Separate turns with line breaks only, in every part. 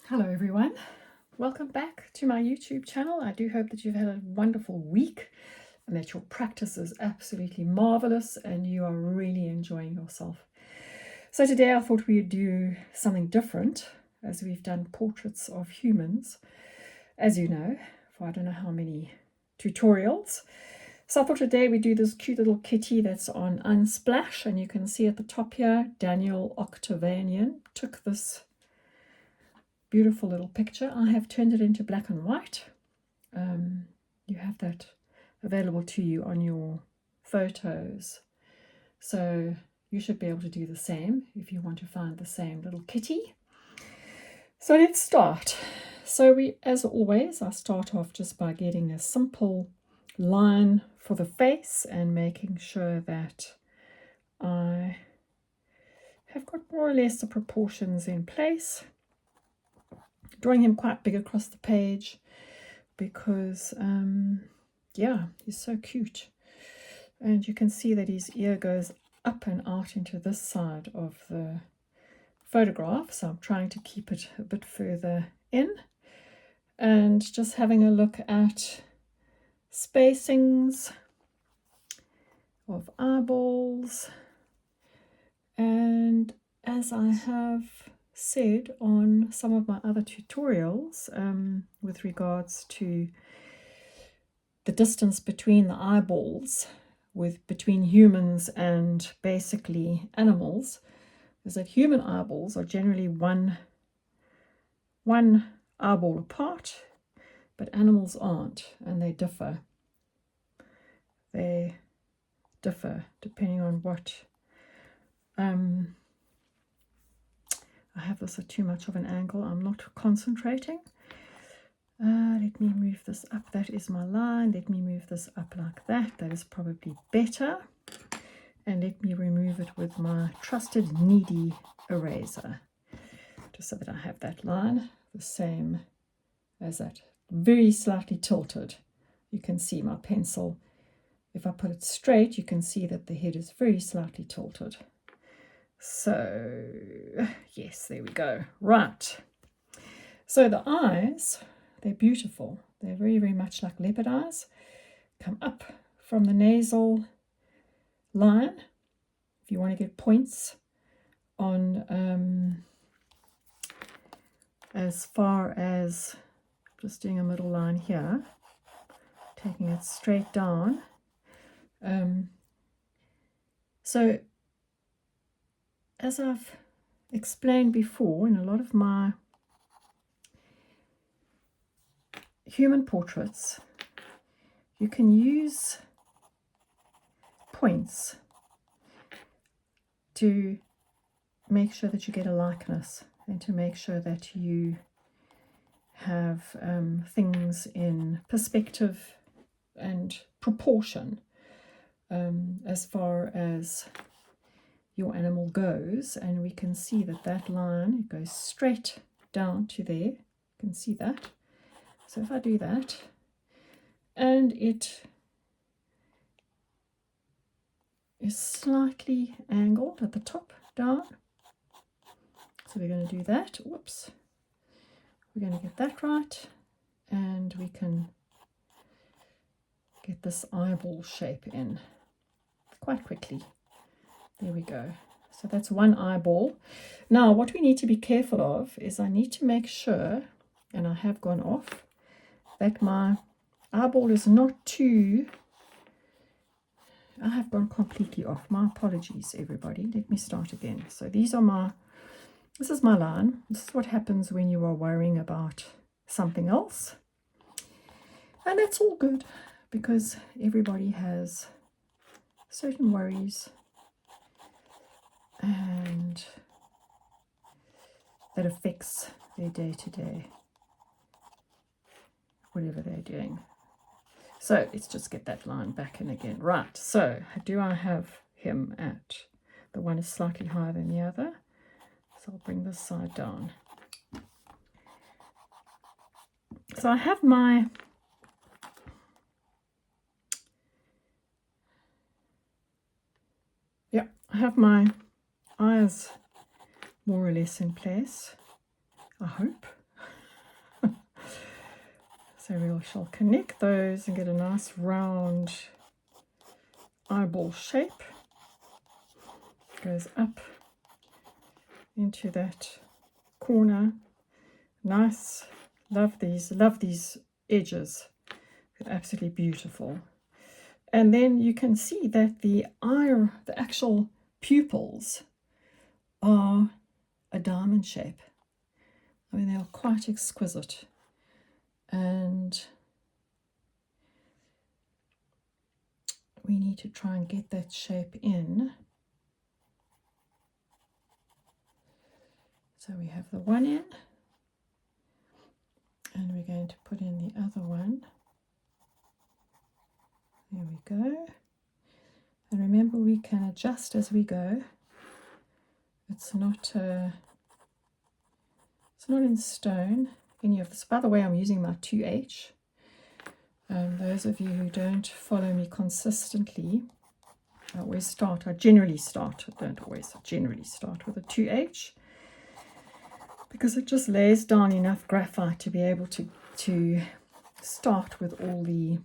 Hello everyone, welcome back to my YouTube channel. I do hope that you've had a wonderful week and that your practice is absolutely marvelous and you are really enjoying yourself. So today I thought we'd do something different, as we've done portraits of humans, as you know, for I don't know how many tutorials. So I thought today we'd do this cute little kitty that's on UnSplash, and you can see at the top here, Daniel Octavanian took this beautiful little picture. I have turned it into black and white. You have that available to you on your photos, so you should be able to do the same if you want to find the same little kitty. So let's start. So as always, I start off just by getting a simple line for the face and making sure that I have got more or less the proportions in place. Drawing him quite big across the page because yeah, he's so cute, and you can see that his ear goes up and out into this side of the photograph, so I'm trying to keep it a bit further in, and just having a look at spacings of eyeballs. And as I have said on some of my other tutorials with regards to the distance between the eyeballs between humans and basically animals, is that human eyeballs are generally one eyeball apart, but animals aren't, and they differ. They differ depending on what I have this at too much of an angle. I'm not concentrating. Let me move this up. That is my line. Let me move this up like that. That is probably better. And let me remove it with my trusted kneaded eraser, just so that I have that line the same as that. Very slightly tilted. You can see my pencil. If I put it straight, you can see that the head is very slightly tilted. So yes, there we go. Right, so the eyes, they're beautiful. They're very, very much like leopard eyes. Come up from the nasal line. If you want to get points on as far as just doing a middle line here, taking it straight down. So as I've explained before, in a lot of my human portraits, you can use points to make sure that you get a likeness and to make sure that you have things in perspective and proportion as far as your animal goes. And we can see that that line, it goes straight down to there. You can see that. So if I do that, and it is slightly angled at the top down, so we're going to do that. Whoops, we're going to get that right, and we can get this eyeball shape in quite quickly. There we go. So that's one eyeball. Now what we need to be careful of is I need to make sure, and I have gone off, that my eyeball is not too... I have gone completely off. My apologies, everybody. Let me start again. So this is my line. This is what happens when you are worrying about something else. And that's all good, because everybody has certain worries and that affects their day-to-day, whatever they're doing. So let's just get that line back in again. Right, so do I have him at, the one is slightly higher than the other, so I'll bring this side down. So I have my eyes more or less in place, I hope. So we shall connect those and get a nice round eyeball shape. Goes up into that corner. Nice. Love these edges. They're absolutely beautiful. And then you can see that the actual pupils are a diamond shape. I mean, they are quite exquisite. And we need to try and get that shape in. So we have the one in, and we're going to put in the other one. There we go. And remember, we can adjust as we go. It's not in stone, any of this. By the way, I'm using my 2H. Those of you who don't follow me consistently, I generally start with a 2H, because it just lays down enough graphite to be able to start with all the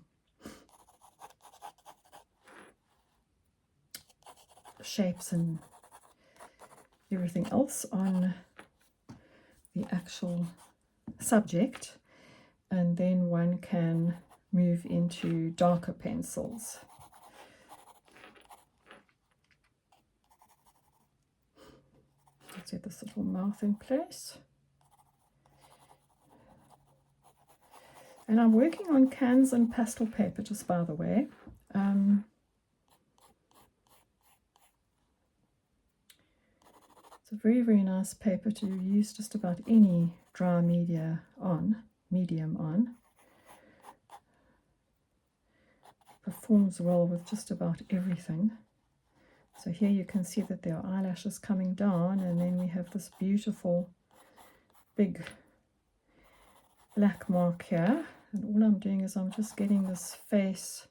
shapes and everything else on the actual subject, and then one can move into darker pencils. Let's get this little mouth in place. And I'm working on Canson pastel paper, just by the way. It's a very, very nice paper to use just about any dry medium on. Performs well with just about everything. So here you can see that there are eyelashes coming down, and then we have this beautiful big black mark here. And all I'm doing is I'm just getting this face.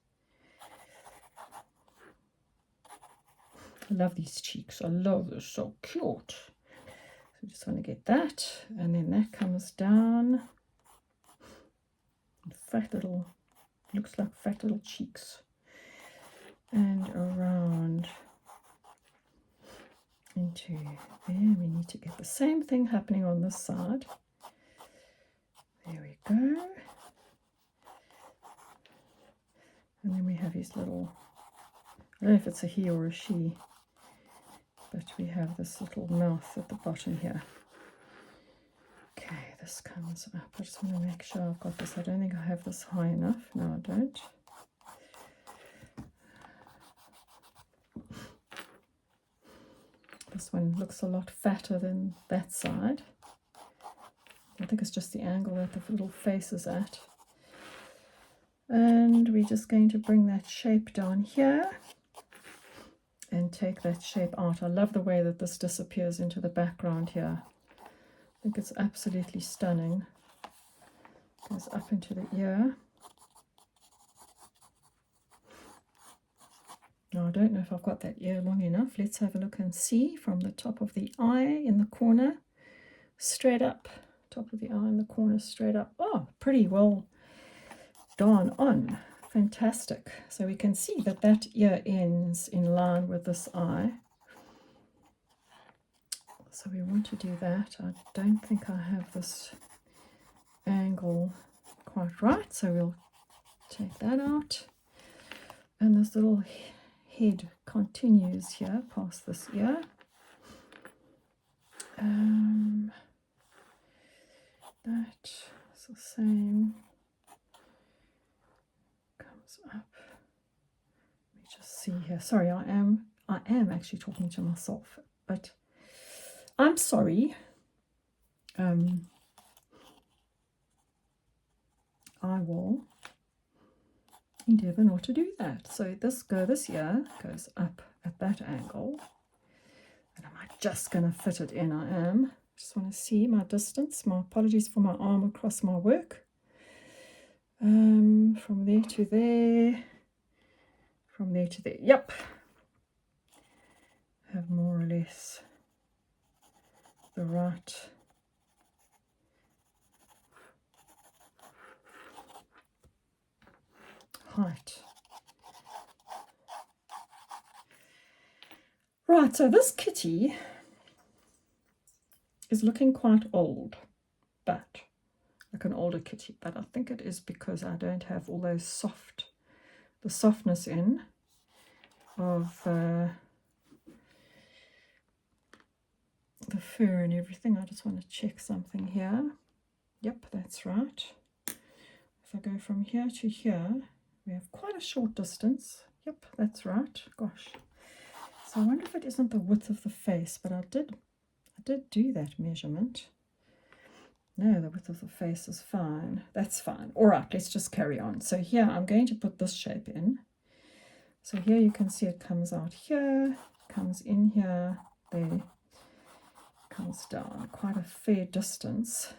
I love these cheeks. I love this, so cute. So I just want to get that, and then that comes down. Fat little, looks like fat little cheeks, and around into there. We need to get the same thing happening on this side. There we go. And then we have his little, I don't know if it's a he or a she, but we have this little mouth at the bottom here. Okay, this comes up. I just want to make sure I've got this. I don't think I have this high enough. No, I don't. This one looks a lot fatter than that side. I think it's just the angle that the little face is at. And we're just going to bring that shape down here and take that shape out. I love the way that this disappears into the background here. I think it's absolutely stunning. Goes up into the ear. Now I don't know if I've got that ear long enough. Let's have a look and see. From the top of the eye in the corner straight up. Top of the eye in the corner straight up. Oh, pretty well done on. Fantastic. So we can see that that ear ends in line with this eye. So we want to do that. I don't think I have this angle quite right, so we'll take that out. And this little head continues here past this ear. That's the same. Comes up. Let me just see here. Sorry, I am actually talking to myself, but I'm sorry. I will endeavour not to do that. So this ear goes up at that angle, and am I just going to fit it in? I am. Just want to see my distance. My apologies for my arm across my work. From there to there, from there to there. Yep. Have more or less the right height. Right, so this kitty is looking quite old, but like an older kitty, but I think it is because I don't have all those the softness in of the fur and everything. I just want to check something here. Yep, that's right. If I go from here to here, we have quite a short distance. Yep, that's right. Gosh. So I wonder if it isn't the width of the face, but I did do that measurement. No, the width of the face is fine. That's fine. All right, let's just carry on. So here I'm going to put this shape in. So here you can see it comes out here, comes in here, there, comes down quite a fair distance.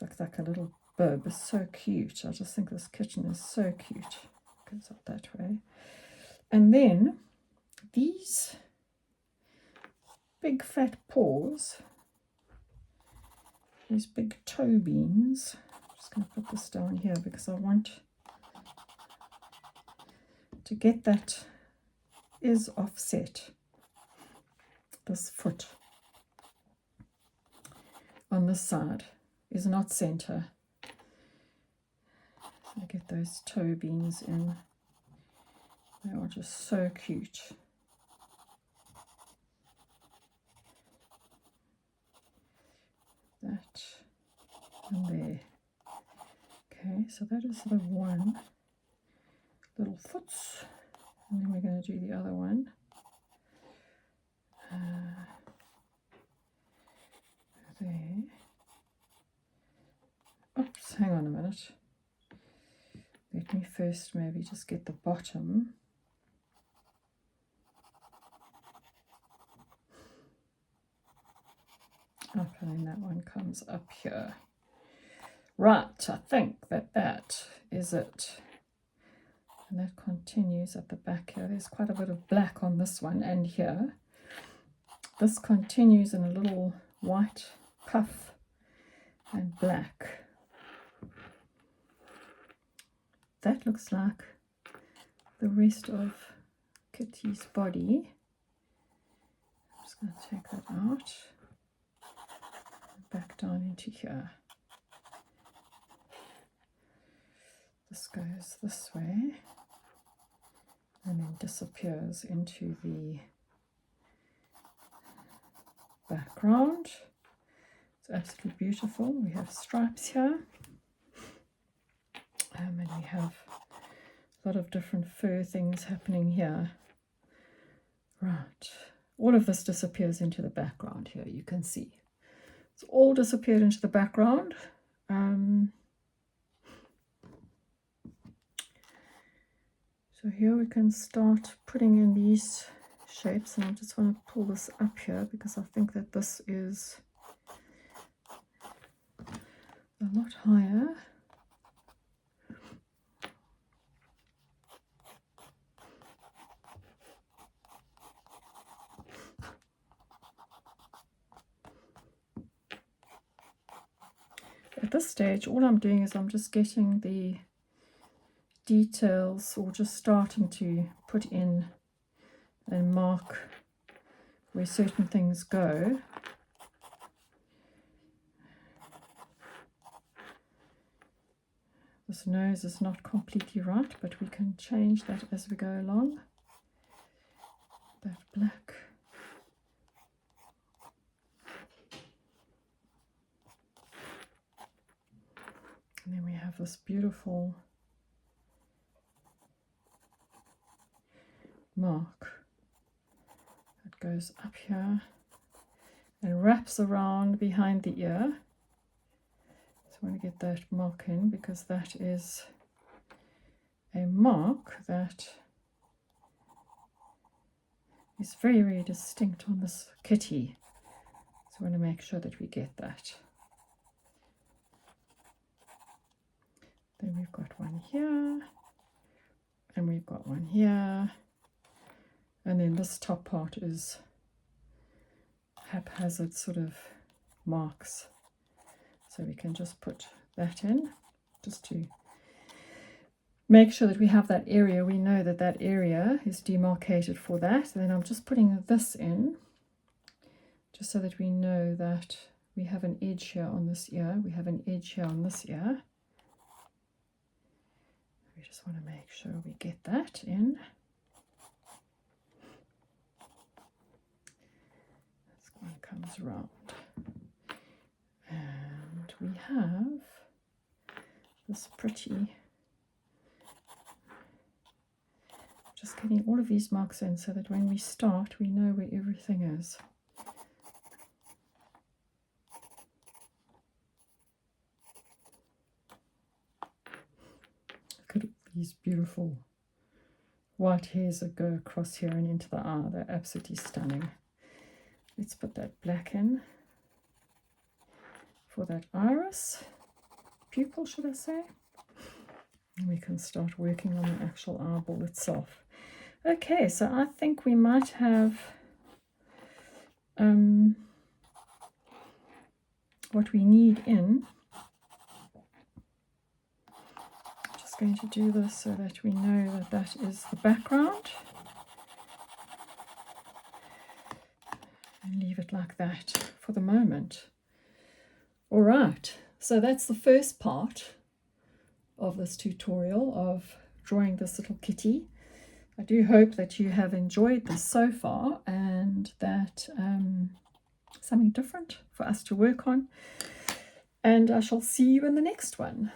Looks like a little bib. It's so cute. I just think this kitten is so cute. Goes out that way. And then these big fat paws, these big toe beans. I'm just going to put this down here because I want to get that is offset, this foot on this side is not center. So get those toe beans in. They are just so cute. That and there. Okay, so that is the one little foot, and then we're going to do the other one. There. Oops, hang on a minute. Let me first maybe just get the bottom. Up, and then that one comes up here. Right, I think that is it. And that continues at the back here. There's quite a bit of black on this one and here. This continues in a little white puff and black. That looks like the rest of Kitty's body. I'm just going to take that out. Back down into here. This goes this way and then disappears into the background. It's absolutely beautiful. We have stripes here, and we have a lot of different fur things happening here. Right, all of this disappears into the background here, you can see. It's all disappeared into the background. So here we can start putting in these shapes, and I just want to pull this up here because I think that this is a lot higher. At this stage, all I'm doing is I'm just getting the details, or just starting to put in and mark where certain things go. This nose is not completely right, but we can change that as we go along. That black. And then we have this beautiful mark that goes up here and wraps around behind the ear. So I want to get that mark in because that is a mark that is very, very distinct on this kitty. So I want to make sure that we get that. Then we've got one here, and we've got one here, and then this top part is haphazard sort of marks. So we can just put that in, just to make sure that we have that area. We know that that area is demarcated for that. And then I'm just putting this in, just so that we know that we have an edge here on this ear. We have an edge here on this ear. We just want to make sure we get that in. This one comes round. And we have this pretty, just getting all of these marks in so that when we start, we know where everything is. Look at these beautiful white hairs that go across here and into the eye. They're absolutely stunning. Let's put that black in for that iris, pupil should I say. And we can start working on the actual eyeball itself. Okay, so I think we might have what we need in. Going to do this so that we know that that is the background, and leave it like that for the moment. All right, so that's the first part of this tutorial of drawing this little kitty. I do hope that you have enjoyed this so far, and that something different for us to work on, and I shall see you in the next one.